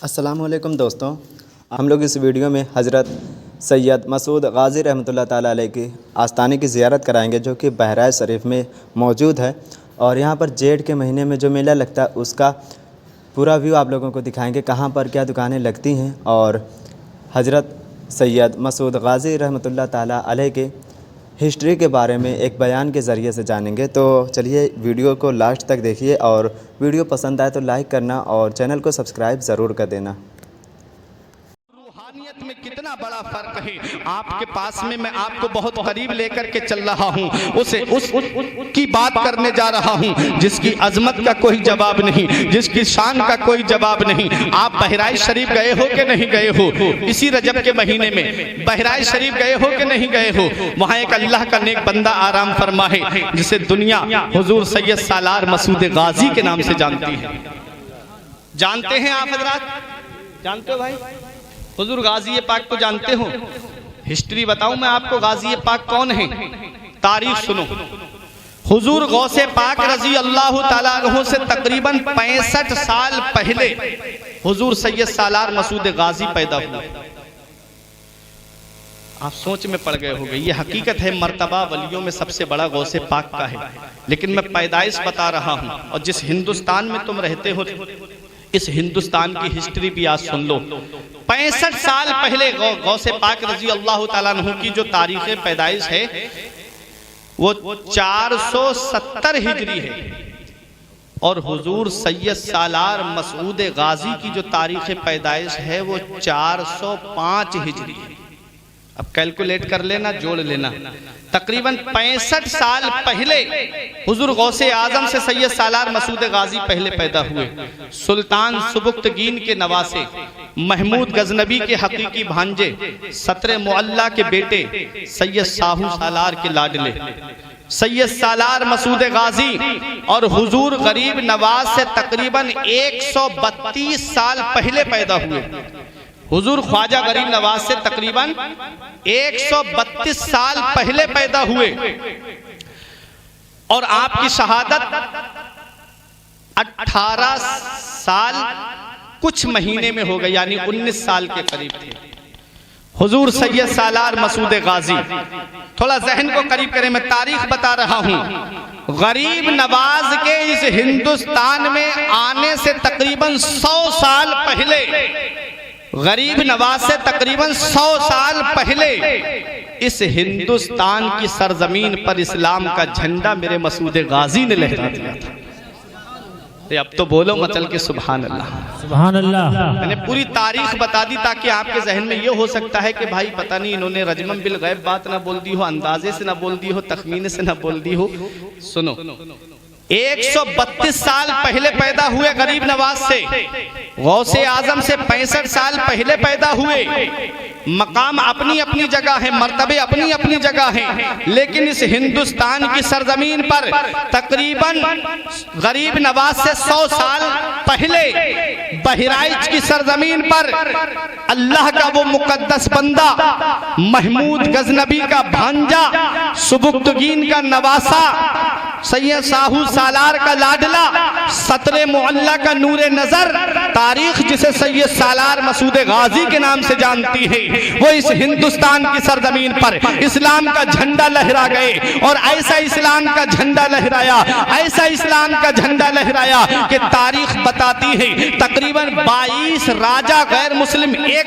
अस्सलामुअलैकुम दोस्तों, हम लोग इस वीडियो में हज़रत सैयद मसूद गाज़ी रहमतुल्लाह ताला अलैह की आस्थाने की ज़ियारत कराएंगे जो कि बहराइच शरीफ में मौजूद है। और यहाँ पर जेठ के महीने में जो मेला लगता है उसका पूरा व्यू आप लोगों को दिखाएंगे, कहाँ पर क्या दुकानें लगती हैं और हज़रत सैयद मसूद गाज़ी रहमतुल्लाह ताला अलैह के हिस्ट्री के बारे में एक बयान के ज़रिए से जानेंगे। तो चलिए वीडियो को लास्ट तक देखिए और वीडियो पसंद आए तो लाइक करना और चैनल को सब्सक्राइब ज़रूर कर देना। रूहानियत में कितना बड़ा फर्क है। आपके पास में मैं आपको बहुत करीब लेकर के चल रहा हूँ, उस की बात करने जा रहा हूँ जिसकी अजमत का कोई जवाब नहीं, जिसकी शान का कोई जवाब नहीं। आप बहराइच शरीफ गए हो कि नहीं गए हो? इसी रजब के महीने में बहराइच शरीफ गए हो कि नहीं गए हो? वहाँ एक अल्लाह का नेक बंदा आराम फरमा है जिसे दुनिया हुजूर सैयद सालार मसूद गाजी के नाम से जानती है। जानते हैं आप हजरात? जानते हो भाई? हुजूर गाजी पाक को जानते हो? हिस्ट्री बताऊं मैं आपको, गाजी पाक कौन है? तारीख सुनो। हुजूर गौसे पाक रजी अल्लाह ताला अन्हु से तकरीबन 65 साल पहले हुजूर सैयद सालार मसूद गाजी पैदा हुए। आप सोच में पड़ गए हो गए। ये हकीकत है, मर्तबा वलियों में सबसे बड़ा गौसे पाक का है, लेकिन मैं पैदाइश बता रहा हूं। और जिस हिंदुस्तान में तुम रहते हो इस हिंदुस्तान की हिस्ट्री भी आज सुन लो। 65 साल पहले गौसे पाक रजी अल्लाह ताला अन्हु की जो तारीख पैदाइश है वो 470 हिजरी है और हुजूर सैयद सालार मसूद गाजी की जो तारीख पैदाइश है वो 405 हिजरी है। अब कैलकुलेट कर लेना, जोड़ लेना। तकरीबन 65 साल पहले हुजूर गौसे आजम से सैयद सालार मसूद गाजी पहले पैदा हुए। सुल्तान सुबुक्तगीन के नवासे, महमूद गजनबी के हकीकी भांजे, सत्र मुअल्ला के बेटे, सैयद साहू सालार के लाडले सैयद सालार मसूद गाजी और हुजूर गरीब नवाज से तकरीबन 132 साल पहले पैदा हुए। हुजूर ख्वाजा गरीब नवाज से तकरीबन 132 साल पहले पैदा हुए और आपकी शहादत 18 साल कुछ महीने में हो गई, यानी 19 साल के करीब थे। हुजूर सैयद सालार मसूद गाजी, थोड़ा जहन को करीब करें, मैं तारीख बता रहा हूं। गरीब नवाज के इस हिंदुस्तान में आने से तकरीबन 100 साल पहले, गरीब नवाज से तकरीबन 100 साल पहले इस हिंदुस्तान की सरजमीन पर इस्लाम का झंडा मेरे मसूद गाजी ने लहरा दिया था। अब तो बोलो मचल के सुभान अल्लाह, सुभान अल्लाह। मैंने पूरी तारीख बता दी ताकि आपके जहन में ये हो सकता है कि भाई पता नहीं इन्होंने रजमन बिल गैब बात ना बोल दी हो, अंदाजे से ना बोल दी हो, तखमीने से ना बोल दी हो। सुनो, 132 साल पहले पैदा हुए गरीब नवाज से, गौसे आजम से 65 साल पहले पैदा हुए। मकाम अपनी अपनी जगह है, मर्तबे अपनी अपनी जगह हैं, लेकिन इस हिंदुस्तान की सरजमीन पर तकरीबन गरीब नवाज से 100 साल पहले बहराइच की सरजमीन पर अल्लाह का वो मुकद्दस बंदा, महमूद गजनबी का भांजा, सुबुक्तगीन का नवासा, सैयद साहू सालार का लाडला, सतरे मुअल्ला का नूरे नजर, तारीख जिसे सैयद सालार मसूद गाजी के नाम से जानती है, वो इस हिंदुस्तान की सरजमीन पर इस्लाम का झंडा लहरा गए। और ऐसा इस्लाम का झंडा लहराया, ऐसा इस्लाम का झंडा लहराया कि तारीख बताती है तकरीबन 22 राजा गैर मुस्लिम एक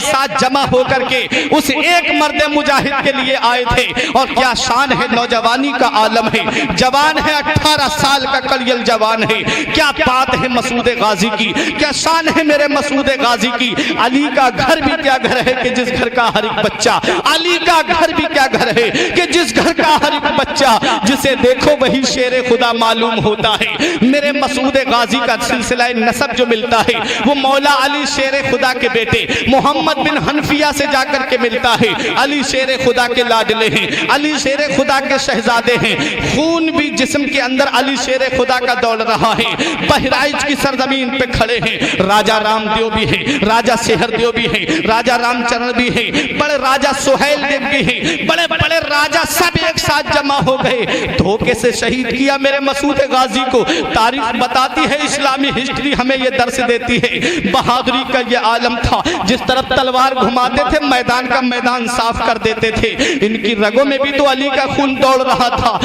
साथ जमा होकर के उस एक मर्द मुजाहिद के लिए आए थे। और क्या शान है, नौजवानी का आलम है, जवान है, 18 साल का कलियल जवान है। क्या बात है मसूद गाजी की, क्या शान है मेरे मसूद गाजी की। अली का घर भी क्या घर है कि जिस घर का हर एक बच्चा, अली का घर भी क्या घर है कि जिस घर का हर एक बच्चा जिसे देखो वही शेर खुदा मालूम होता है। मेरे मसूद गाजी का सिलसिला नसब जो मिलता है वो मौला अली शेर खुदा के बेटे मोहम्मद बिन हनफिया से जाकर के मिलता है। अली शेर खुदा के लाडले हैं, अली शेर खुदा के शहजादे हैं, खून भी जिस्म के अंदर अली शेर खुदा का दौड़ रहा है। बहराइच की सरजमीन पे खड़े हैं राजा रामदेव भी है, राजा सेहरदेव भी है, राजा रामचरण भी है, बड़े राजा सुहेल देव भी है, बड़े बड़े राजा सब एक साथ जमा हो गए। धोखे से शहीद किया मेरे मसूद गाजी को। तारीख बताती है, इस्लामी हिस्ट्री हमें ये दर्स देती है। बहादुरी का ये आलम था, जिस तरफ तलवार घुमाते थे मैदान का मैदान साफ कर देते थे। इनकी रगों में भी तो अली का खून दौड़ रहा था।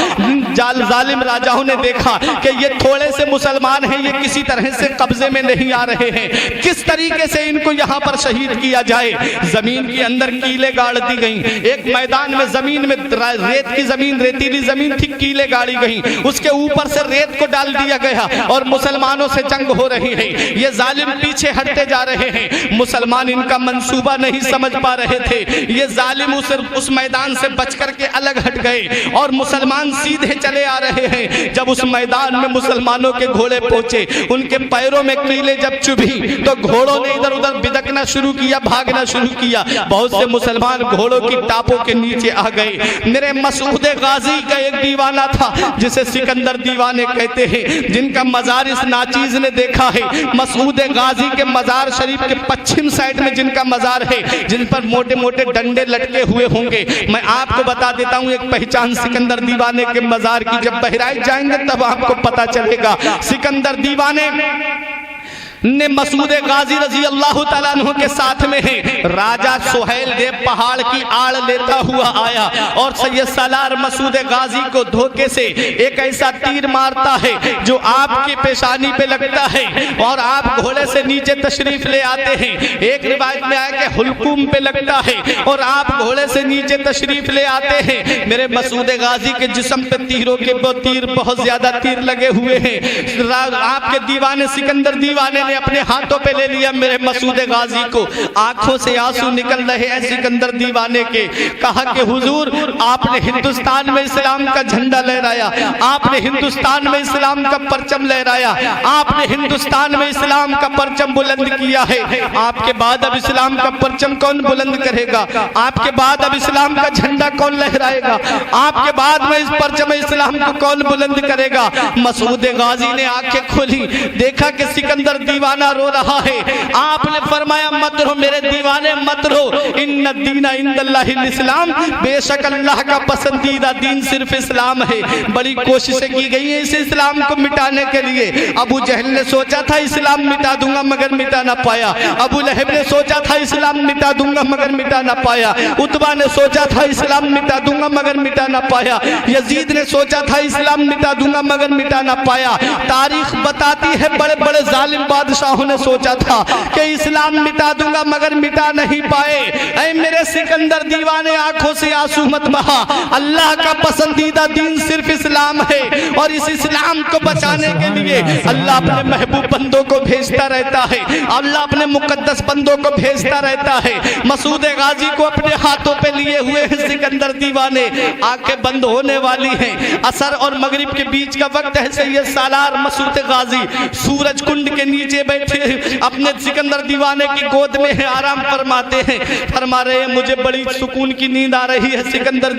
जालिम राजाओं ने देखा कि ये थोड़े से मुसलमान हैं, ये किसी तरह से कब्जे में नहीं आ रहे हैं, किस तरीके से इनको यहाँ पर शहीद किया जाए। जमीन के अंदर कीले गाड़ दी गई। एक मैदान में जमीन में रेत की जमीन, रेतीली जमीन थी, कीले गाड़ी गई, उसके ऊपर से रेत को डाल दिया गया और मुसलमानों से जंग हो रही है। ये जालिम पीछे हटते जा रहे हैं। मुसलमान इनका मंसूबा नहीं समझ पा रहे थे। ये जालिम उस मैदान से बच करके अलग हट गए और मुसलमान सीधे चले आ रहे हैं। जब उस मैदान में मुसलमानों के घोड़े पहुंचे, उनके पैरों में कीले जब चुभी तो घोड़ों ने इधर उधर बिदकना शुरू किया, भागना शुरू किया। बहुत से मुसलमान घोड़ों की टापों के नीचे आ गए। मेरे मसूद गाजी का एक दीवाना था जिसे सिकंदर दीवाने कहते हैं, जिनका मजार इस नाचीज ने देखा है। मसूद गाजी के मजार शरीफ के पश्चिम साइड में जिनका मजार है, जिन पर मोटे मोटे डंडे लटके हुए होंगे। मैं आपको बता देता हूं एक पहचान सिकंदर दीवाने के मजार की। जब बहराइच जाएंगे तब आपको पता चलेगा। सिकंदर दीवाने ने मसूद गाजी रजी अल्लाह तआला अन्हु के साथ में है। राजा सुहेल देव पहाड़ की आड़ लेता हुआ आया और सैयद सालार मसूद गाजी को धोखे से एक ऐसा तीर मारता है जो आपकी पेशानी पे लगता है और आप घोड़े से नीचे तशरीफ ले आते हैं। एक रिवायत में आया कि हुलकुम पे लगता है और आप घोड़े से नीचे तशरीफ ले आते हैं। मेरे मसूद गाजी के जिस्म पे तीरों के तीर, बहुत ज्यादा तीर लगे हुए हैं। आपके दीवाने सिकंदर दीवाने ने अपने हाथों पे ले लिया मेरे मसूद गाजी को। आंखों से आंसू निकल रहे हैं सिकंदर दीवाने के। कहा कि हुजूर, आपने हिंदुस्तान में इस्लाम का झंडा लहराया, आपने हिंदुस्तान में इस्लाम का परचम लहराया, आपने हिंदुस्तान में इस्लाम का परचम बुलंद किया है। आपके बाद अब इस्लाम का परचम कौन बुलंद करेगा? आपके बाद अब इस्लाम का झंडा कौन लहराएगा? आपके बाद में इस परचम इस्लाम को कौन बुलंद करेगा? मसूद गाजी ने आंखें खोली, देखा कि सिकंदर दीवाना रो रहा है। आपने फरमाया मत रो मेरे दीवाने, मत रो। इन्ना दीना इंदल्लाहिल इस्लाम, बेशक अल्लाह का पसंदीदा दीन सिर्फ इस्लाम है। बड़ी कोशिशें की गई हैं इस इस्लाम को मिटाने के लिए। अबू जहल ने सोचा था इस्लाम मिटा दूंगा मगर मिटा ना पाया। अबू लहब ने सोचा था इस्लाम मिटा दूंगा मगर मिटा ना पाया। उतबा ने सोचा था इस्लाम मिटा दूंगा मगर मिटा ना पाया। यजीद ने सोचा था इस्लाम मिटा दूंगा मगर मिटा ना पाया। तारीख बताती है बड़े बड़े जालिम बादशाहों ने सोचा था कि इस्लाम मिटा दूंगा मगर मिटा नहीं पाए। ऐ मेरे सिकंदर दीवाने, आंखों से आंसू मत बहा। अल्लाह का पसंदीदा दीन सिर्फ इस्लाम है और इस इस्लाम को बचाने के लिए अल्लाह अपने महबूब बंदों को भेजता रहता है। अल्लाह अपने मुकद्दस बंदों को भेजता रहता है। मसूद गाजी को अपने हाथों पे लिए हुए हैं सिकंदर दीवाने। आंखें बंद होने वाली हैं। असर और मगरिब के बीच का वक्त है। सैयद सालार मसूद गाजी सूरज कुंड के नीचे बैठे अपने सिकंदर दीवाने की गोद में है, आराम फरमाते हैं। फरमा रहे हैं मुझे बड़ी सुकून की नींद आ रही है। सिकंदर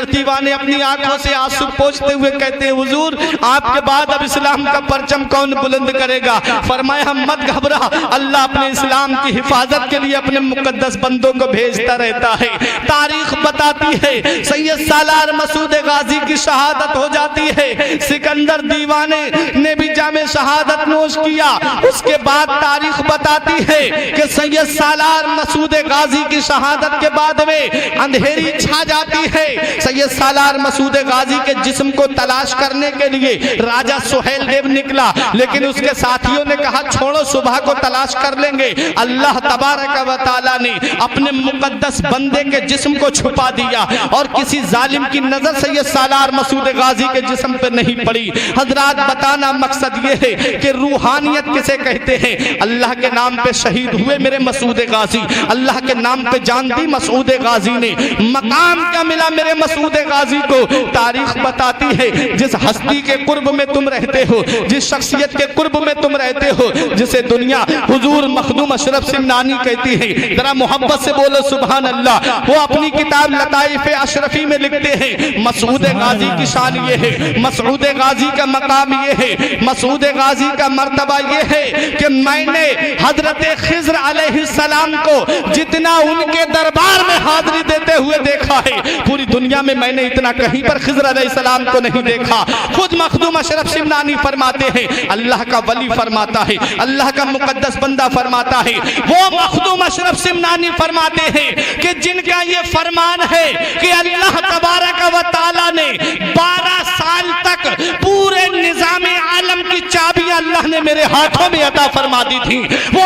दीवाने अपनी आंखों से आंसू पोंछते हुए कहते हैं हुजूर, आपके बाद अब इस्लाम का परचम कौन बुलंद करेगा? फरमाया मत घबरा, अल्लाह अपने इस्लाम की हिफाजत के लिए अपने मुकद्दस बंदों को भेजता रहता है। तारीख बताती है सैयद सालार मसूद गाजी की शहादत हो जाती है। सिकंदर दीवाने ने भी जामे शहादत नोश किया। उसके बाद तारीख बताती है कि सैयद सालार मसूद गाजी की शहादत के बाद में अंधेरी छा जाती है। सैयद सालार मसूद गाजी के जिस्म को तलाश करने के लिए राजा सुहेल देव निकला, लेकिन उसके साथियों ने कहा छोड़ो, सुबह को तलाश कर लेंगे। अल्लाह तबारक व तआला ने अपने मुकद्दस बंदे के जिस्म को छुपा दिया और किसी जालिम की नजर सैयद सालार मसूद गाजी के जिस्म पे नहीं पड़ी। हजरात, बताना मकसद ये है कि रूहानियत किसे कहते हैं। अल्लाह के नाम पे शहीद हुए मेरे मसूद गाजी, अल्लाह के नाम पे जान दी मसूद गाजी ने। मकाम क्या मिला मेरे मसूद गाजी को? तारीख बताती है जिस हस्ती के कुर्ब में तुम रहते हो, जिस शख्सियत के कुर्ब में तुम रहते हो, जिसे दुनिया हुजूर मखदूम अशरफ सिमनानी कहती है, जरा मोहब्बत से बोलो सुभान अल्लाह। वो अपनी किताब लताइफ अशरफी में लिखते हैं मसूद गाजी की शान ये है, मसूद गाजी का मकाम ये है, मसूद गाजी का मर्तबा ये है कि मैंने हजरत खिज़्र अलैहिस्सलाम को जितना उनके दरबार में हाजिरी देते हुए देखा है, पूरी दुनिया में मैंने इतना कहीं पर खिज़्र अलैहिस्सलाम को नहीं देखा। खुद मखदूम अशरफ सिमनानी फरमाते हैं, अल्लाह का वली फरमाता है। अल्लाह का मुकद्दस बंदा फरमाता है, वो मखदूम अशरफ सिमनानी फरमाते हैं कि जिनका ये फरमान है कि अल्लाह तबारक व तआला ने 12 साल तक पूरे निजाम आलम की चाबियां अल्लाह ने मेरे हाथों में अता फरमा दी थी, वो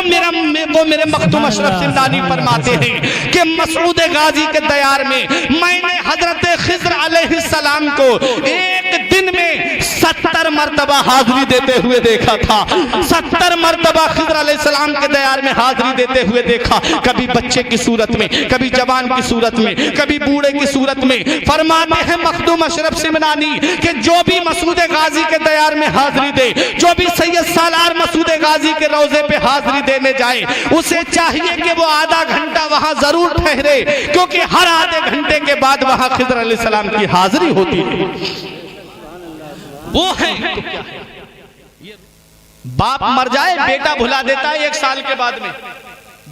मेरे मखदूम अशरफ सिमनानी फरमाते हैं कि मसूद गाजी के दयार में मैंने हजरत खिज़्र अलैहिस्सलाम को एक दिन में 70 मरतबा हाजिरी देते हुए देखा था। 70 मरतबा खिज़्र अलैहिस्सलाम के दयार में हाजिरी देते हुए देखा, कभी बच्चे की सूरत में, कभी जवान की सूरत में, कभी बूढ़े की सूरत में। फरमाते हैं मखदूम अशरफ सिमनानी कि जो भी मसूद गाजी के दयार में हाजिरी दे, जो भी सैयद सालार मसूद गाजी के रोजे पे हाजिरी देने जाए, उसे चाहिए कि वो आधा घंटा वहां जरूर ठहरे, क्योंकि हर आधे घंटे के बाद वहां खिज़्र अलैहिस्सलाम की हाजिरी होती है। वो है तो क्या है? बाप मर जाए बेटा भुला देता है 1 साल के बाद में,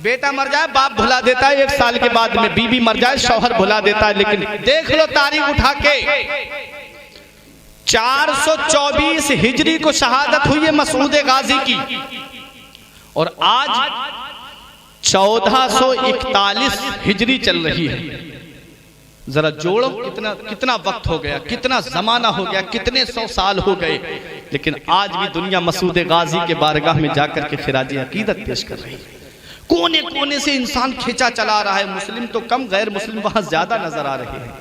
बेटा मर जाए बाप भुला देता है 1 साल के बाद में, बीवी मर जाए शौहर भुला देता है। लेकिन देख लो तारीख उठा के, 424 हिजरी को शहादत हुई है मसूद गाजी की, और आज 1441 हिजरी चल रही है। जरा जोड़ो कितना वक्त हो गया, कितना जमाना हो गया, कितने 100 साल हो गए, लेकिन आज भी दुनिया मसूद गाजी के बारगाह में जाकर के खिराज अकीदत पेश कर रही है। कोने कोने से इंसान खींचा चला रहा है, मुस्लिम तो कम गैर मुस्लिम वहां ज्यादा नजर आ रहे हैं,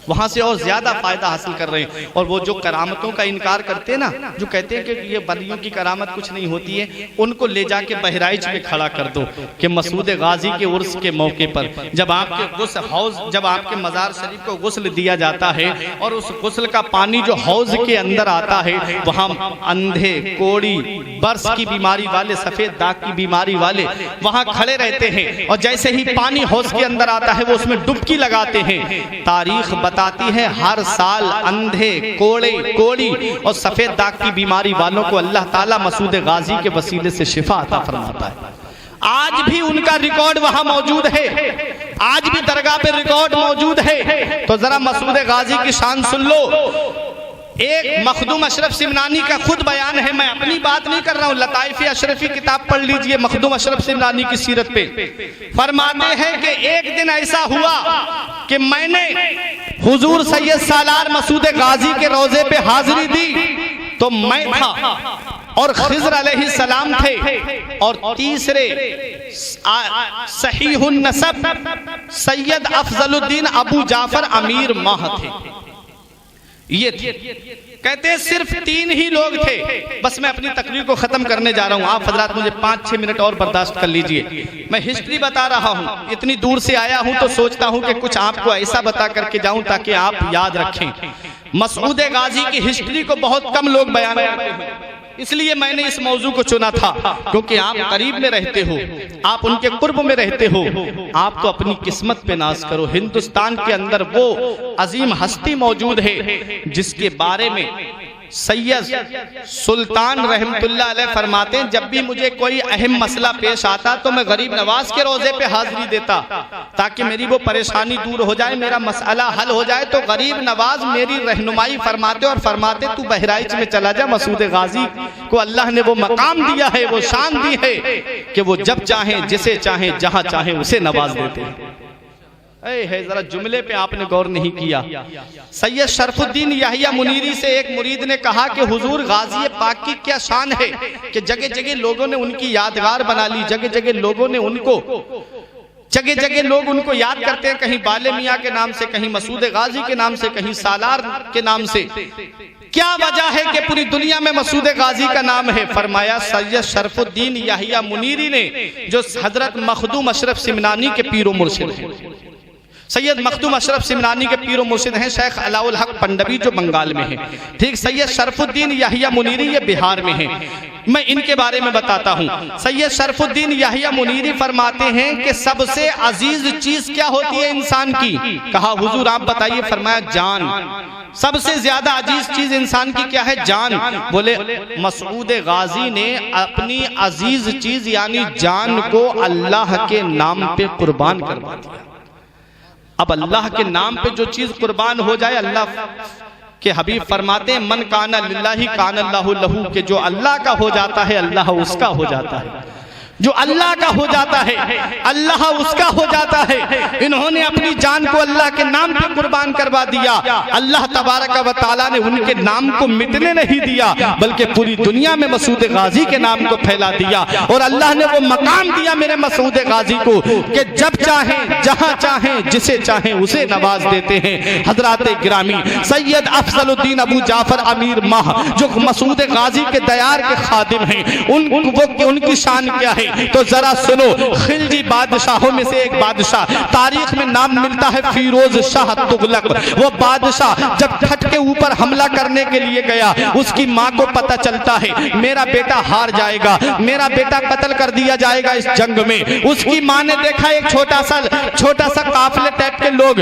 वहां से और ज्यादा फायदा हासिल कर रहे हैं। और वो जो करामतों का इनकार करते हैं ना, जो कहते हैं कि ये वलियों की करामत कुछ नहीं होती है, उनको ले जाके बहराइच में खड़ा कर दो कि मसूद गाजी के उर्स के मौके पर जब आपके गुस्ल हौज, जब आपके मज़ार शरीफ को गुस्ल दिया जाता है और उस गुस्ल का पानी जो हौज के अंदर आता है, वहां अंधे, कोड़ी, बर्स की बीमारी वाले, सफेद दाग की बीमारी वाले वहां खड़े रहते हैं, और जैसे ही पानी हौज के अंदर आता है वो उसमें डुबकी लगाते हैं। तारीख बताती है हर साल अंधे, कोड़े, कोड़ी और सफेद दाग की बीमारी वालों को अल्लाह ताला मसूद गाजी के वसीले से शिफा अता फरमाता है। आज भी उनका रिकॉर्ड वहां मौजूद है, आज भी दरगाह पे रिकॉर्ड मौजूद है। तो जरा मसूद गाजी की शान सुन लो। एक मखदूम अशरफ सिमनानी का खुद बयान है, मैं अपनी बात नहीं कर रहा हूं, लताइफ अशरफी किताब पढ़ लीजिए मखदूम अशरफ सिमनानी की सीरत पे। फरमाते हैं कि एक दिन ऐसा हुआ कि मैंने हुजूर सैयद सालार मसूद गाजी के रोजे पे हाजिरी दी, तो मैं था और खिज़्र अलैहिस्सलाम थे, और तीसरे सहीहुन नसब सैयद अफजलुद्दीन अबू जाफर अमीर माह थे। ये थे, कहते हैं सिर्फ 3 ही लोग थे। बस मैं अपनी तकरीर को खत्म करने जा रहा हूं, आप हजरात मुझे 5-6 मिनट और बर्दाश्त कर लीजिए। मैं हिस्ट्री बता रहा हूं, इतनी दूर से आया हूं तो सोचता हूं कि कुछ आपको ऐसा बता करके जाऊं ताकि आप याद रखें। मसूद गाजी की हिस्ट्री को बहुत कम लोग बयान करते हैं, इसलिए मैंने इस मौजू को चुना था, क्योंकि आप करीब में रहते हो, आप उनके कुर्ब में रहते हो। आप तो अपनी किस्मत पे नाज करो। हिंदुस्तान के अंदर वो अजीम हस्ती मौजूद है जिसके बारे में सैयद सुल्तान रहमतुल्लाह अलैह फरमाते हैं, जब भी मुझे कोई अहम मसला पेश आता तो मैं गरीब नवाज के रोजे पे हाजिरी देता ताकि मेरी वो परेशानी दूर हो जाए, मेरा मसला हल हो जाए। तो गरीब नवाज मेरी रहनुमाई फरमाते और फरमाते तू बहराइच में चला जा, मसूद गाजी को अल्लाह ने वो मकाम दिया है, वो शान दी है कि वो जब चाहे, जिसे चाहे, जहां चाहे उसे नवाज देते हैं। है जरा जुमले पे आपने गौर नहीं किया। सैयद शरफुद्दीन याहिया मुनीरी से एक मुरीद ने कहा कि हुजूर गाजी पाक की क्या शान है कि जगह जगह लोगों ने उनकी यादगार बना ली, जगह जगह लोगों ने उनको, जगह जगह लोग उनको याद करते हैं, कहीं बाले मियाँ के नाम से, कहीं मसूद गाजी के नाम से, कहीं सालार के नाम से। क्या वजह है कि पूरी दुनिया में मसूद गाजी का नाम है? फरमाया सैयद शरफुद्दीन याहिया मुनीरी ने, जो हजरत मखदूम अशरफ सिमनानी के पीरो मुर्शिद हैं। सैयद मखदूम अशरफ सिमनानी के पीरो मुर्शिद हैं शेख अलाउल हक पंडवी, जो बंगाल में है। ठीक, सैयद शरफुद्दीन याहिया मुनीरी ये बिहार में है। मैं इनके बारे में बताता हूँ। सैयद शरफुद्दीन याहिया मुनीरी फरमाते हैं कि सबसे अजीज चीज क्या होती है इंसान की? कहा हुजूर आप बताइए। फरमाया जान। सबसे ज्यादा अजीज चीज इंसान की क्या है? जान। बोले मसूद गाजी ने अपनी अजीज चीज यानी जान को अल्लाह के नाम पे कुर्बान करवा दिया। अब अल्लाह के नाम पे जो चीज कुर्बान हो जाए, अल्लाह कि हबीब फरमाते हैं मन काना लिल्लाहि काना अल्लाहु लहू, कि जो अल्लाह का हो जाता है अल्लाह उसका हो जाता है, जो अल्लाह का हो जाता है अल्लाह उसका हो जाता है। इन्होंने अपनी जान को अल्लाह के नाम पे कुर्बान करवा दिया, अल्लाह तबारक व तआला ने उनके नाम को मिटने नहीं दिया बल्कि पूरी दुनिया में मसूद गाजी के नाम को फैला दिया। और अल्लाह ने वो मकाम दिया मेरे मसूद गाजी को कि जब चाहें जहां चाहें जिसे चाहें उसे नवाज देते हैं। हजरात गिरामी सैयद अफजलुद्दीन अबू जाफर अमीर माह जो मसूद गाजी के दयार के खादिम हैं, उनकी शान क्या है तो जरा सुनो। खिलजी बादशाहों में से एक बादशाह, तारीख में नाम मिलता है फिरोज शाह तुगलक। वो बादशाह जब ठट के ऊपर हमला करने के लिए गया, उसकी माँ को पता चलता है मेरा बेटा हार जाएगा, मेरा बेटा कत्ल कर दिया जाएगा इस जंग में। उसकी माँ ने देखा एक छोटा सा काफिले टाइप के लोग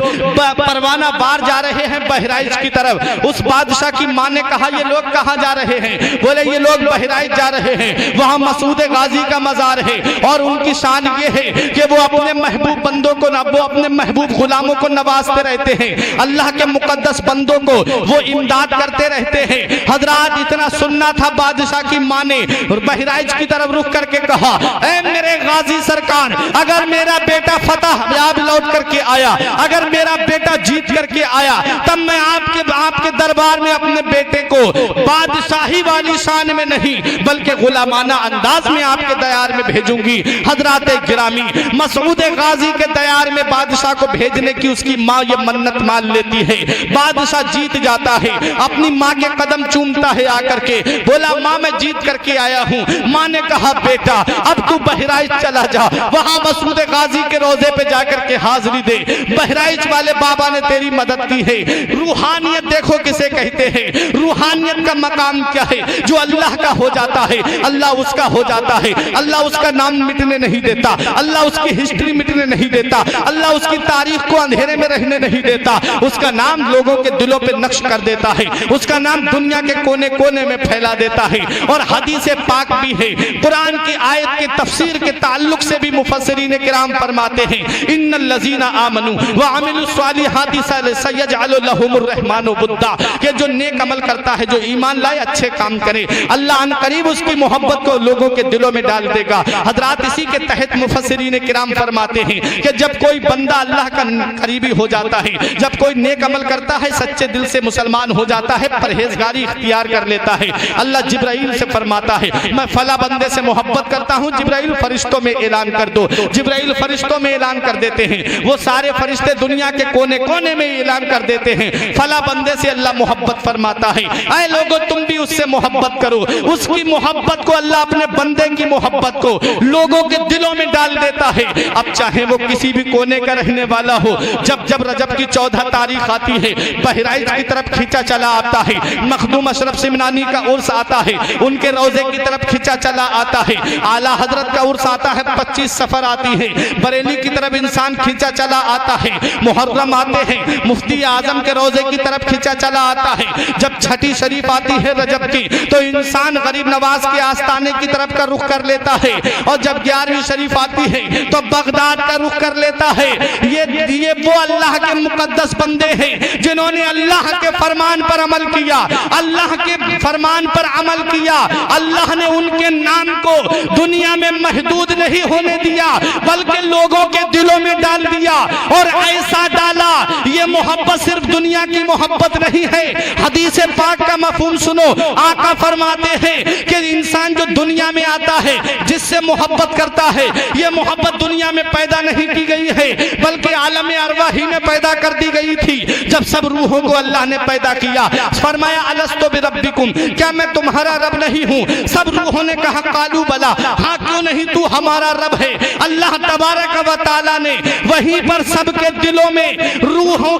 परवाना बार जा रहे हैं बहराइच की तरफ। उस बादशाह की माँ ने कहा ये लोग कहाँ जा रहे हैं? बोले ये लोग बहराइच जा रहे हैं, वहां मसूद गाजी का मजार है। और उनकी शान ये है कि वो अपने महबूब बंदों को वो अपने महबूब गुलामों को नवाजते रहते हैं, अल्लाह के मुकद्दस बंदों को वो इमदाद करते रहते हैं। हजरात इतना सुनना था, बादशाह की माँ ने बहराइच की तरफ रुख करके कहा ऐ मेरे गाजी सरकार, अगर मेरा बेटा फतह याब लौट करके आया, अगर मेरा बेटा जीत करके आया, तब मैं आपके दरबार में अपने बेटे को बादशाही वाली शान में नहीं बल्कि गुलामाना अंदाज में आपके दयार में भेजूंगी। हजरात गिरामी मसूद गाजी के दयार में बादशाह को भेजने की उसकी माँ ये मन्नत मान लेती है। बादशाह जीत जाता है, अपनी माँ के कदम चूमता है, आकर के बोला माँ मैं जीत करके आया हूँ। माँ ने कहा बेटा अब तू बहराइच चला जा, वहां मसूद गाजी के रोजे पे जाकर के हाजिरी दे, बहराइच वाले बाबा ने तेरी मदद की है। रूहानियत देखो किसे कहते हैं, रूहानियत का मकाम क्या है? जो अल्लाह का हो जाता है अल्लाह उसका हो जाता है, अल्लाह उसका नाम मिटने नहीं देता, अल्लाह उसकी हिस्ट्री मिटने नहीं देता, अल्लाह उसकी तारीख को अंधेरे में रहने नहीं देता, उसका नाम लोगों के दिलों पे नक्श कर देता है, उसका नाम दुनिया के कोने कोने में फैला देता है। और हदीस पाक भी है, कुरान की आयत के तफसीर के ताल्लुक से भी मुफस्सिरीन किराम फरमाते हैं इन्नल लजीना आमनू व अमिलुस सालिहाति सयजअलु लहुमुर रहमानु बुद्दा, कि जो नेक अमल करता है, जो ईमान लाए, अच्छे काम करे, अल्लाह अन करीब उसकी मोहब्बत को लोगों के दिलों में डाल देगा। हजरात इसी के तहत मुफस्सिरीन किराम फरमाते हैं कि जब कोई बंदा अल्लाह का करीबी हो जाता है, जब कोई नेक अमल करता है, सच्चे दिल से मुसलमान हो जाता है, परहेजगारी इख्तियार कर लेता है, अल्लाह जिब्राइल से फरमाता है मैं फला बंदे से मोहब्बत करता हूँ, जिब्राइल फरिश्तों में ऐलान कर दो। जिब्राइल फरिश्तों में ऐलान कर देते हैं, वो सारे फरिश्ते दुनिया के कोने कोने में ऐलान कर देते हैं फला बंदे से अल्लाह मोहब्बत फरमाता है, ऐ लोगों तुम भी उससे मोहब्बत करो। उसकी मोहब्बत को अल्लाह अपने बंदे की मोहब्बत को लोगों के दिलों में डाल देता है। अब चाहे वो किसी भी कोने का रहने वाला हो, जब रजब की 14 तारीख आती है, बहराइच की तरफ खींचा चला आता है, मखदूम अशरफ सिमनानी का उर्स आता है, उनके रोजे की तरफ खींचा चला आता है, आला हजरत का उर्स आता है, 25 सफर आती है, बरेली की तरफ इंसान खींचा चला आता है, मुहर्रम आते हैं, मुफ्ती आजम के रोजे की तरफ खींचा चला आता है, जब छठी शरीफ आती है रजब की तो इंसान गरीब नवाज के आस्थाने की तरफ का रुख कर लेता है, और जब 11वीं शरीफ आती है तो बगदाद का रुख कर लेता है। ये वो अल्लाह के मुकद्दस बंदे हैं जिन्होंने अल्लाह के फरमान पर अमल किया, अल्लाह के फरमान पर अमल किया। अल्लाह ने उनके नाम को दुनिया में महदूद नहीं होने दिया बल्कि लोगों के दिलों में डाल दिया, और ऐसा डाला ये मोहब्बत सिर्फ दुनिया की मोहब्बत नहीं है। हदीस पाक का मफहूम सुनो, आका फरमाते हैं कि इंसान जो दुनिया में आता है, जिससे मोहब्बत करता है, ये मोहब्बत दुनिया में पैदा नहीं की गई है बल्कि आलम अरवाही में पैदा कर दी गई थी। जब सब रूहों को अल्लाह ने पैदा किया, फरमाया अलस्तु बिरब्बिकुम, क्या मैं तुम्हारा रब नहीं हूँ? सब रूहों ने कहा कालू बला, हाँ क्यों नहीं, तू हमारा रब है। अल्लाह तबारक व तआला ने वहीं पर सबके दिलों में रूहों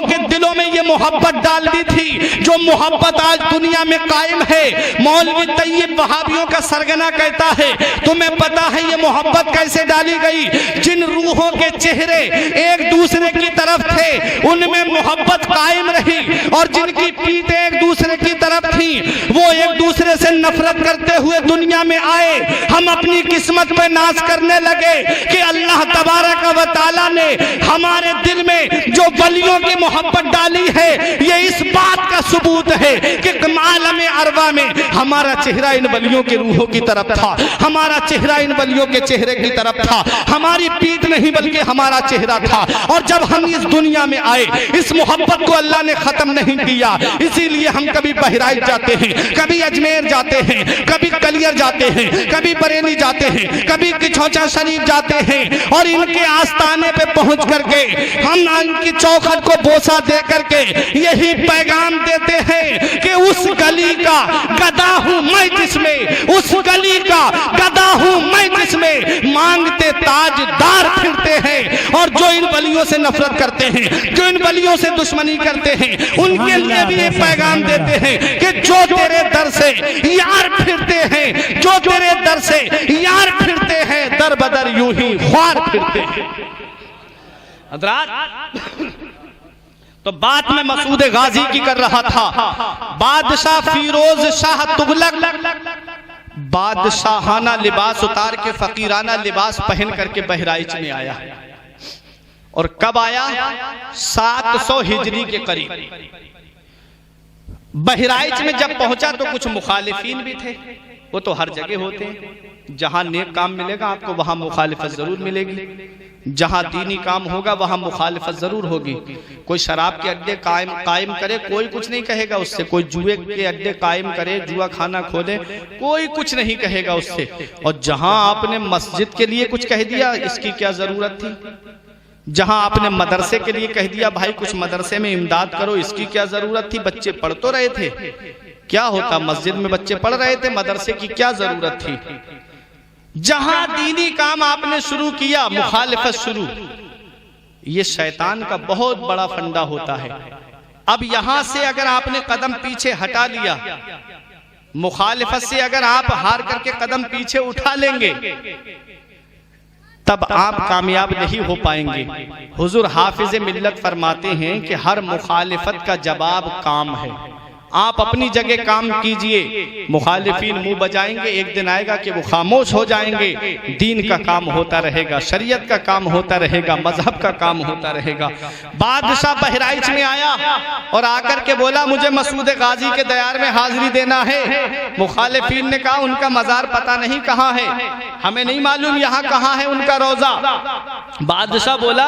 के दिलों में ये मोहब्बत डाल दी थी जो मोहब्बत आज दुनिया में कायम है। मौलवी तैयब वहाबियों का सरगना कहता है, तुम्हें पता है ये मोहब्बत कैसे डाली गई? जिन रूहों के चेहरे एक दूसरे की तरफ थे उनमें मोहब्बत कायम रही, और जिनकी पीठ एक दूसरे की तरफ तरफ थी वो एक दूसरे से नफरत करते हुए दुनिया में आए। हम अपनी किस्मत पे नाज करने लगे कि अल्लाह तबारक व तआला ने हमारे दिल में जो वलियों की मोहब्बत डाली है, ये इस बात का सबूत है कि आलम अरवा में हमारा चेहरा इन वलियों के रूहों की तरफ था, हमारा चेहरा इन वलियों के चेहरे की तरफ था, हमारी पीठ नहीं बल्कि हमारा चेहरा था। और जब हम इस दुनिया में आए, इस मोहब्बत को अल्लाह ने खत्म नहीं किया। इसीलिए हम कभी बहराइच जाते हैं, कभी अजमेर जाते हैं, कभी कलियर जाते हैं, कभी बरेली जाते हैं, कभी किछौचा शरीफ जाते हैं और इनके आस्थाने पे पहुंच करके हम इनकी चौखट को बोसा दे करके यही पैगाम देते हैं कि उस गली का गदा हूं मैं जिसमें, उस गली का गदा हूं मैं जिसमें मांगते ताजदार फिरते हैं। और जो इन वलियों से नफरत करते हैं, जो इन वलियों से दुश्मनी करते हैं, उनके लिए भी ये पैगाम देते हैं कि जो तेरे दर से यार फिरते हैं, जो तेरे दर से यार फिरते हैं, दर बदर यूं ही ख्वार फिरते हैं। हज़रात, तो बात में मसूद गाजी की कर रहा था। बादशाह फिरोज शाह तुगलक बादशाहाना लिबास उतार के फकीराना लिबास पहन करके बहराइच में आया। और कब आया? 700 हिजरी के करीब। बहराइच में जब पहुंचा तो कुछ मुखालिफिन भी थे। वो तो हर जगह होते हैं, जहां नेक काम मिलेगा आपको वहां मुखालिफत जरूर मिलेगी, जहां दीनी काम होगा वहां मुखालिफत जरूर होगी। कोई शराब के अड्डे कायम करे, कोई कुछ नहीं कहेगा उससे। कोई जुए के अड्डे कायम करे, जुआ खाना खोले, कोई कुछ नहीं कहेगा उससे। और जहां आपने मस्जिद के लिए कुछ कह दिया, इसकी क्या जरूरत थी। जहां आपने मदरसे के लिए कह दिया, भाई कुछ मदरसे में इमदाद करो, इसकी क्या जरूरत थी। बच्चे पढ़ तो रहे थे, क्या होता, मस्जिद में बच्चे पढ़ रहे थे, मदरसे की क्या जरूरत थी। जहां दीनी काम आपने शुरू किया, मुखालिफत शुरू। ये शैतान का बहुत बड़ा फंडा होता है। अब यहां से अगर आपने कदम पीछे हटा लिया, मुखालिफत से अगर आप हार करके कदम पीछे उठा लेंगे, तब आप कामयाब नहीं हो पाएंगे। हुजूर हाफिज मिल्लत फरमाते हैं कि हर मुखालिफत का जवाब काम है। आप अपनी जगह काम कीजिए, मुखालिफिन मुंह बजाएंगे, एक दिन आएगा कि वो खामोश हो जाएंगे। दीन का काम होता रहेगा, शरीयत का काम होता रहेगा, मजहब का काम होता रहेगा। बादशाह बहराइच में आया और आकर के बोला, मुझे मसूद गाजी के दयार में हाजिरी देना है। मुखालिफिन ने कहा, उनका मजार पता नहीं कहाँ है, हमें नहीं मालूम यहाँ कहाँ है उनका रोजा। बादशाह बोला,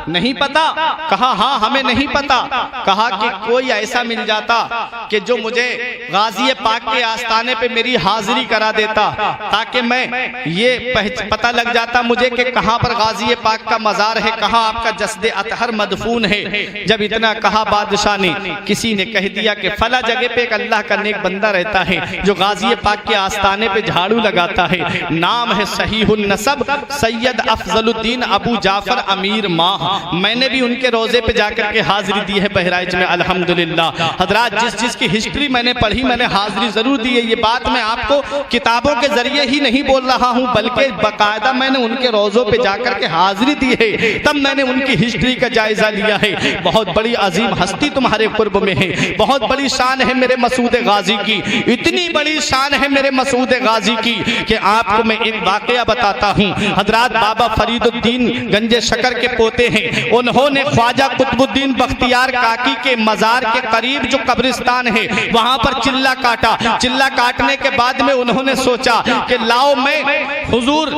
नहीं पता। कहा, हाँ हमें नहीं पता। कहा कि कोई ऐसा मिल जाता कि जो मुझे गाजी पाक के आस्थाने पे मेरी हाजिरी करा देता, ताकि मैं ये पता लग जाता मुझे कि कहाँ पर गाजी पाक का मजार है, कहाँ आपका जस्दे अतहर मदफून है। जब इतना कहा बादशाह ने, किसी ने कह दिया कि फला जगह पे एक अल्लाह का नेक बंदा रहता है जो गाजी पाक के आस्थाने पे झाड़ू लगाता है, नाम है सहीहुन नसब सैयद अफजलुद्दीन अबू जाफर अमीर माह। मैंने भी उनके रोजे पे जाकर के हाजिरी दी है बहराइच में, अल्हम्दुलिल्लाह। हजरात, जिस की हिस्ट्री मैंने पढ़ी, मैंने हाजिरी जरूर दी है। ये बात मैं आपको किताबों के जरिए ही नहीं बोल रहा हूं, बल्कि बाकायदा मैंने उनके रोजों पे जाकर के हाजिरी दी है, तब मैंने उनकी हिस्ट्री का जायजा लिया है। बहुत बड़ी अजीम हस्ती तुम्हारे कुर्ब में है, बहुत बड़ी शान है मेरे मसूद गाजी की। इतनी बड़ी शान है मेरे मसूद गाजी की कि आपको मैं एक वाकया बताता हूं। हजरात, बाबा फरीदुद्दीन गंजे शकर के पोते हैं। उन्होंने ख्वाजा कुतुबुद्दीन बख्तियार काकी के मजार के करीब जो कब्रिस्तान है वहां पर चिल्ला काटा। चिल्ला काटने के बाद में उन्होंने सोचा कि लाओ, मैं हुजूर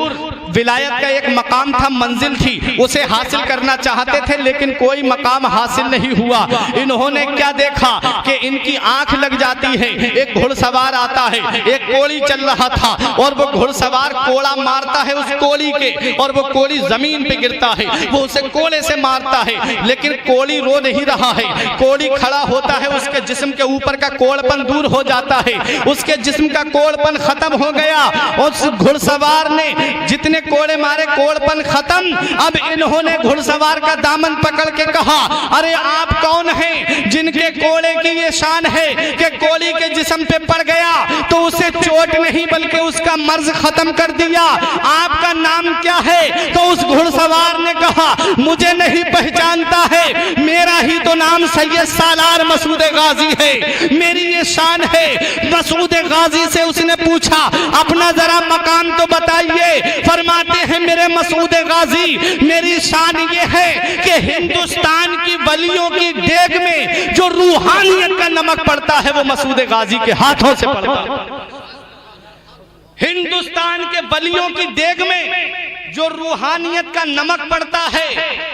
विलायत का एक मकाम था, मंजिल थी, उसे हासिल करना चाहते थे लेकिन कोई मकाम हासिल नहीं हुआ। इन्होंने क्या देखा कि इनकी आंख लग जाती है, एक घुड़सवार आता है, एक कोड़ी चल रहा था और वो घुड़सवार कोड़ा मारता है उस कोड़ी के, और वो कोड़ी जमीन पे गिरता है। वो उसे कोड़े से मारता है लेकिन कोड़ी रो नहीं रहा है। कोड़ी खड़ा होता है, उसके जिस्म के ऊपर का कोड़पन दूर हो जाता है, उसके जिस्म का कोड़पन खत्म हो गया। और उस घुड़सवार ने जितने जितने कोड़े मारे कोड़पन खत्म। अब इन्होंने घुड़सवार का दामन पकड़ के कहा, अरे आप कौन हैं जिनके कोड़े की ये शान है कि कोड़ी के जिस्म पे पड़ गया तो उसे चोट नहीं बल्कि उसका मर्ज खत्म कर दिया। आपका नाम क्या है? तो उस घुड़सवार ने कहा, मुझे नहीं पहचानता है, मेरा ही तो नाम सैयद सालार मसूद गाजी है, मेरी ये शान है। मसूद गाजी से उसने पूछा, अपना जरा मकाम तो बताइए। फरमाते हैं, मेरे मसूद गाजी, मेरी शान ये है कि हिंदुस्तान की वलियों की देग में जो रूहानियत का नमक पड़ता है वो मसूद गाजी के हाथों से पड़ता है। हिंदुस्तान के वलियों की देग में जो रूहानियत का नमक पड़ता है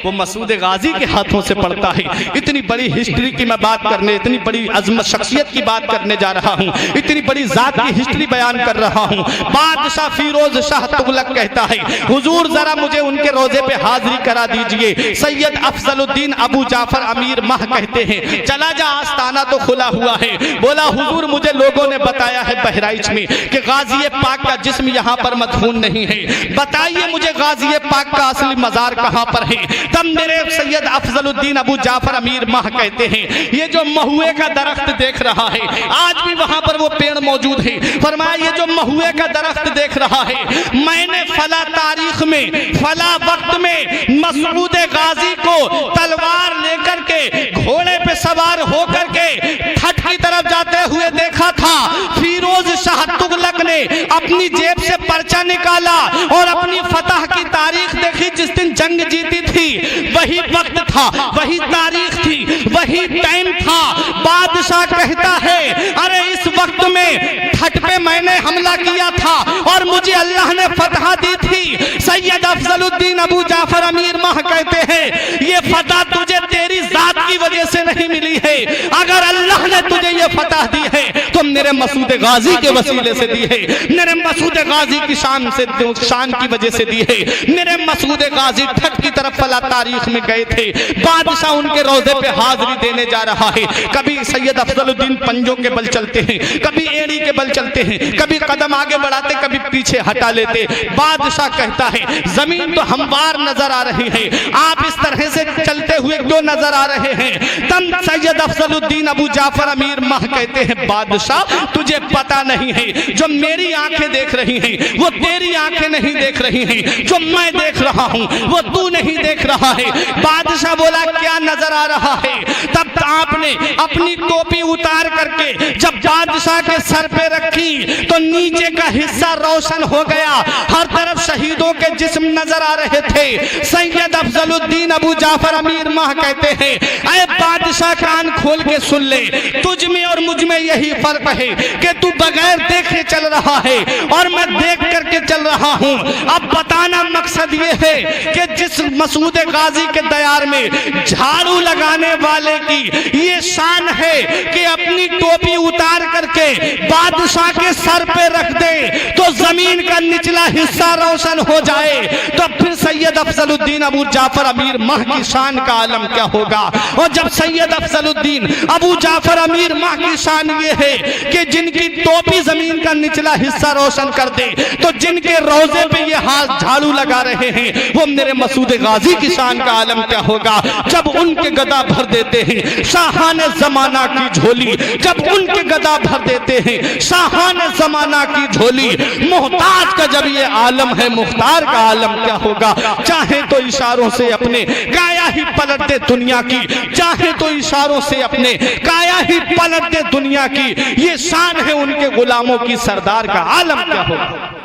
वो मसूद गाजी के हाथों से पड़ता है। इतनी बड़ी हिस्ट्री की मैं बात करने, इतनी बड़ी अजमत शख्सियत की बात करने जा रहा हूँ, इतनी बड़ी जात की हिस्ट्री बयान कर रहा हूँ। बादशाह फिरोज शाह तुगलक कहता है, हुजूर जरा मुझे उनके रोजे पे हाजिरी करा दीजिए। सैयद अफजलुद्दीन अबू जाफर अमीर माह कहते हैं, चला जा आस्ताना तो खुला हुआ है। बोला, हुजूर मुझे लोगों ने बताया है बहराइच में कि गाजी पाक का जिस्म यहाँ पर मदफून नहीं है, बताइए मुझे गाजी पाक का असली मजार कहां पर है। तब मेरे सैयद अफजलुद्दीन अबू जाफर अमीर माह कहते हैं, ये जो महुए का दरख्त देख रहा है, आज भी वहां पर वो पेड़ मौजूद है। फरमाया, ये जो महुए का दरख्त देख रहा है, मैंने फला तारीख में फला वक्त में मसूद गाजी को तलवार लेकर के घोड़े पे सवार होकर के ठट की तरफ जाते हुए देखा था। फिरोज शाह तुगलक ने अपनी जेब से पर्चा निकाला और अपनी फतह की तारीख देखी। जिस दिन जंग जीती थी वही वक्त था, वही तारीख थी, वही टाइम था। बादशाह कहता है, अरे इस वक्त में ठट पे मैंने हमला किया था और मुझे अल्लाह ने फतह दी थी। सैयद अफजलुद्दीन अबू जाफर अमीर माह कहते हैं, ये फतह तुझे तेरी जात की वजह से नहीं मिली है, अगर अल्लाह ने तुझे ये फतह दी है तो मेरे मसूद गाजी के वसीले से दी है, मेरे मसूद गाजी की शान की वजह से दी है। मेरे मसूद गाजी ठट की तरफ फला तारीख में गए थे, बादशाह उनके रोजे पे हाजिरी देने जा रहा है। कभी सैयद अफजलुद्दीन पंजों के बल चलते हैं, कभी एड़ी के बल चलते हैं, कभी कदम आगे बढ़ाते, कभी पीछे हटा लेते। बादशाह कहता है, जमीन तो हमवार नजर आ रही है, आप इस तरह से चलते हुए क्यों नजर आ रहे हैं? तब सैयद अफजलुद्दीन अबू जाफर अमीर माह कहते हैं, बादशाह तुझे पता नहीं है, जो मेरी आंखें देख रही हैं वो तेरी आंखें नहीं देख रही हैं, जो मैं देख रहा हूं वो तू नहीं देख रहा है। बादशाह बोला, क्या नजर आ रहा है? तब आपने अपनी टोपी उतार करके जब बादशाह के सर पे रखी तो नीचे का हिस्सा रोशन हो गया, हर तरफ शहीदों के जिस्म नजर आ रहे थे। सैयद अफजलुद्दीन अबू जाफर अमीर माह कहते हैं, अरे बादशाह कान खोल के सुन ले, तुझ में और मुझ में यही फर्क है कि तू बगैर देखे चल रहा है और मैं देख करके चल रहा हूं। अब बताना मकसद ये है कि जिस मसूद गाजी के दयार में झाड़ू लगाने वाले की ये शान है कि अपनी टोपी उतार करके बादशाह के सर पे रख दे तो जमीन का निचला हिस्सा रोशन हो जाए, तो फिर सैयद अफजलुद्दीन अबू जाफर अमीर माह की शान का आलम क्या होगा। और जब सैयद अफजलुद्दीन अबू जाफर अमीर माह की शान ये है कि जिनकी टोपी जमीन का निचला हिस्सा रोशन कर दे, तो जिनके रोजे पे ये हाथ झाड़ू लगा रहे हैं वो मेरे मसूद गाजी की शान का आलम क्या होगा। जब उनके गदा भर देते हैं शाहाने जमाना की झोली, जब उनके गदा भर देते हैं शाहाने जमाना की झोली, मोहताज का जब ये आलम है मुख्तार का आलम क्या होगा। चाहे तो इशारों से अपने काया ही पलट दे दुनिया की, चाहे तो इशारों से अपने काया ही पलट दे दुनिया की, ये शान है उनके गुलामों की, सरदार का आलम क्या होगा।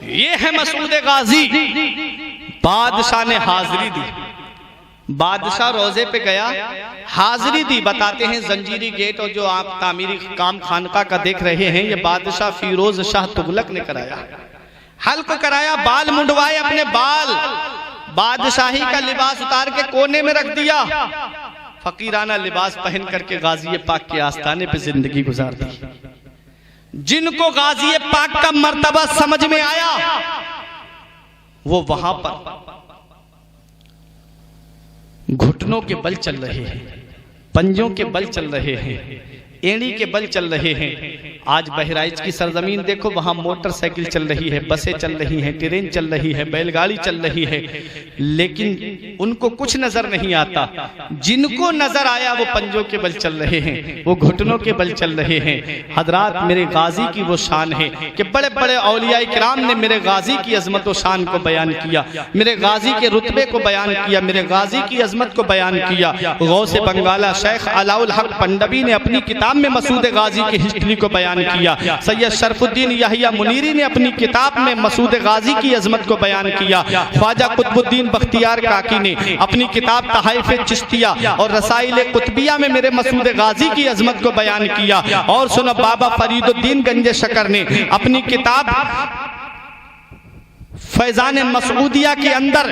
ये है मसूद गाजी। बादशाह ने हाजिरी दी, बादशाह रोजे पे गया, हाजिरी दी। बताते हैं जंजीरी गेट और जो आप तामीरी काम खानका का देख रहे हैं ये बादशाह फिरोज शाह तुगलक ने कराया, हल्क कराया, बाल मुंडवाए, अपने बाल बादशाही का लिबास उतार के कोने में रख दिया, फकीराना लिबास पहन करके गाजी पाक के आस्थाने पे जिंदगी गुजार दी। जिनको गाजी पाक का मर्तबा समझ में आया वो वहां पर घुटनों के बल चल रहे हैं, पंजों के बल चल रहे हैं, एड़ी के बल चल रहे हैं। आज बहराइच की सरजमीन देखो, वहां मोटरसाइकिल चल रही है, बसें चल रही हैं, ट्रेन चल रही है, बैलगाड़ी चल रही है, लेकिन उनको कुछ नजर नहीं आता। जिनको नजर आया वो पंजों के बल चल रहे हैं, वो घुटनों के बल चल रहे हैं। हजरात, मेरे गाजी की वो शान है कि बड़े बड़े औलिया किराम ने मेरे गाजी की अजमत और शान को बयान किया, मेरे गाजी के रुतबे को बयान किया, मेरे गाजी की अजमत को बयान किया। गौसे बंगाला शेख अलाउल हक पंडवी ने अपनी किताब में मसूद गाजी की हिस्ट्री को बयान किया। सैयद शरफुद्दीन याहिया मुनीरी ने अपनी किताब में मसूद गाजी की अजमत को बयान किया। ख्वाजा कुतुबुद्दीन बख्तियार काकी ने अपनी किताब तहाइफ चिश्तिया और रसाइल कुतबिया में मेरे मसूद गाजी की अजमत को बयान किया। और सुनो, बाबा फरीदुद्दीन गंजे शकर ने अपनी किताब फैजान मसूदिया के अंदर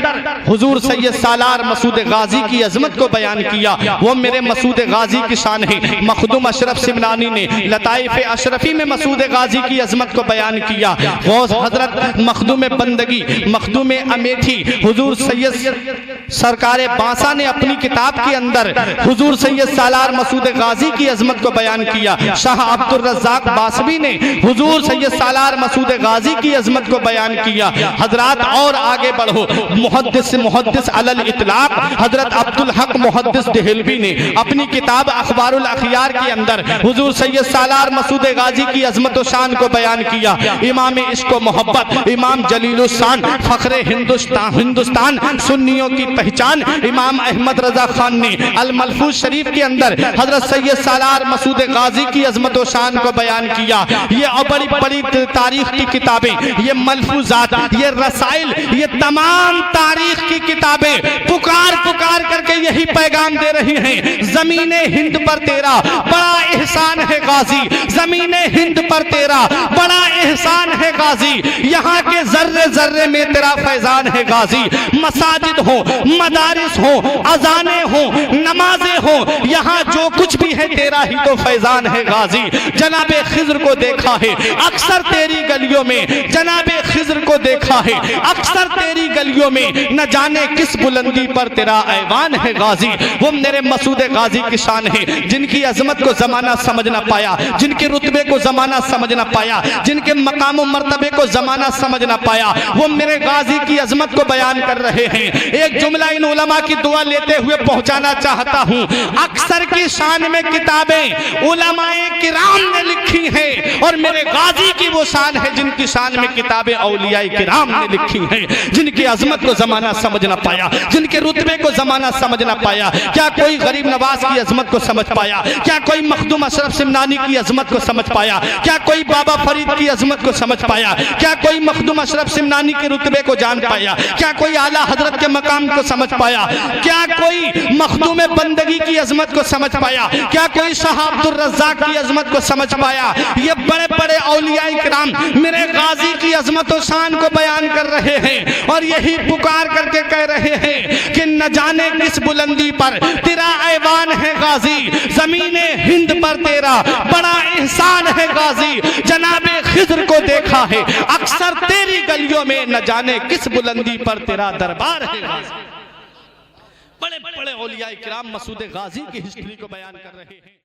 हुजूर सैयद सालार मसूद गाजी की अजमत को बयान किया। वो मेरे मसूद गाजी की शान है। मखदूम अशरफ सिमनानी ने लताइफ अशरफी में मसूद गाजी की अजमत को बयान किया। गौस हजरत मखदूम बंदगी, मखदूम अमेठी हुजूर सैयद सरकार बांसा ने अपनी किताब के अंदर हुजूर सैयद सालार मसूद गाजी की अजमत को बयान किया। शाह अब्दुल रज़्ज़ाक बासवी ने हुजूर सैयद सालार मसूद गाजी की अजमत को बयान किया। हजरात, और आगे बढ़ो, मुहद्दिस अलल इतलाक हजरत अब्दुल हक मुहद्दिस देहलवी ने अपनी किताब अखबारुल अखियार के अंदर हुजूर सैयद सालार मसूद गाजी की अजमत और शान को बयान किया। इमाम इश्क व मोहब्बत, इमाम जलीलुस्सान, फखरे हिंदुस्तान, सुन्नियों की पहचान इमाम अहमद रजा खान ने अल मलफूज शरीफ के अंदर हजरत सैयद सालार मसूद गाजी की अजमत और शान को बयान किया। ये बड़ी बड़ी तारीख की किताबें, ये मलफूजात, ये रसाइल, ये तमाम तारीख की किताबें पुकार पुकार करके यही पैगाम दे रही हैं, ज़मीने हिंद पर तेरा बड़ा एहसान है गाजी, ज़मीने हिंद पर तेरा बड़ा एहसान है गाजी, यहाँ के जर्रे जर्रे में तेरा फैजान है गाजी। मसाजिद हो, मदारिस हो, अजाने हो, नमाजें हो, यहाँ जो कुछ भी है तेरा ही तो फैजान है गाजी। जनाबे खिज़्र को देखा है अक्सर तेरी गलियों में, जनाबे खिज़्र को देखा है अक्सर तेरी गलियों में, न जाने किस बुलंदी पर तेरा ऐवान है गाजी। वो मेरे मसूद गाजी की शान है, जिनकी अजमत को जमाना समझ ना पाया, जिनके रुतबे को जमाना समझ ना पाया, जिनके मकाम और मर्तबे को जमाना समझ ना पाया, वो मेरे गाजी की अजमत को बयान कर रहे हैं। एक जुमला इन उलमा की दुआ लेते हुए पहुंचाना चाहता हूं। अक्सर की शान में किताबें उलमाए किराम ने लिखी हैं, और मेरे गाजी की वो शान है जिनकी शान में किताबें औलियाए किराम ने लिखी हैं, जिनकी अजमत को जमाना समझ ना पाया, जिनके रुतबे को जमाना समझ ना पाया। क्या कोई गरीब नवाज की अजमत को समझ पाया? क्या कोई मखदूम अशरफ सिमनानी की अजमत को समझ पाया? क्या कोई बाबा फरीद की अजमत को समझ पाया? क्या कोई मखदूम अशरफ सिमनानी के रुतबे को जान पाया? क्या कोई आला हजरत के मकाम को समझ पाया? क्या कोई मखदूम बंदगी की अजमत को समझ पाया? क्या कोई शाह अब्दुल रज़्ज़ाक की अजमत को समझ पाया? ये बड़े बड़े औलिया किराम मेरे गाजी की अजमत और शान को बयान कर रहे हैं, और यही पुकार करके कह रहे हैं कि न जाने किस बुलंदी पर तेरा ऐवान है गाजी, ज़मीने हिंद पर तेरा बड़ा एहसान है गाजी। जनाबे खिज़्र को देखा है अक्सर तेरी गलियों में, न जाने किस बुलंदी पर तेरा दरबार है गाजी। बड़े बड़े औलिया किराम मसूद गाजी की हिस्ट्री को बयान कर रहे हैं।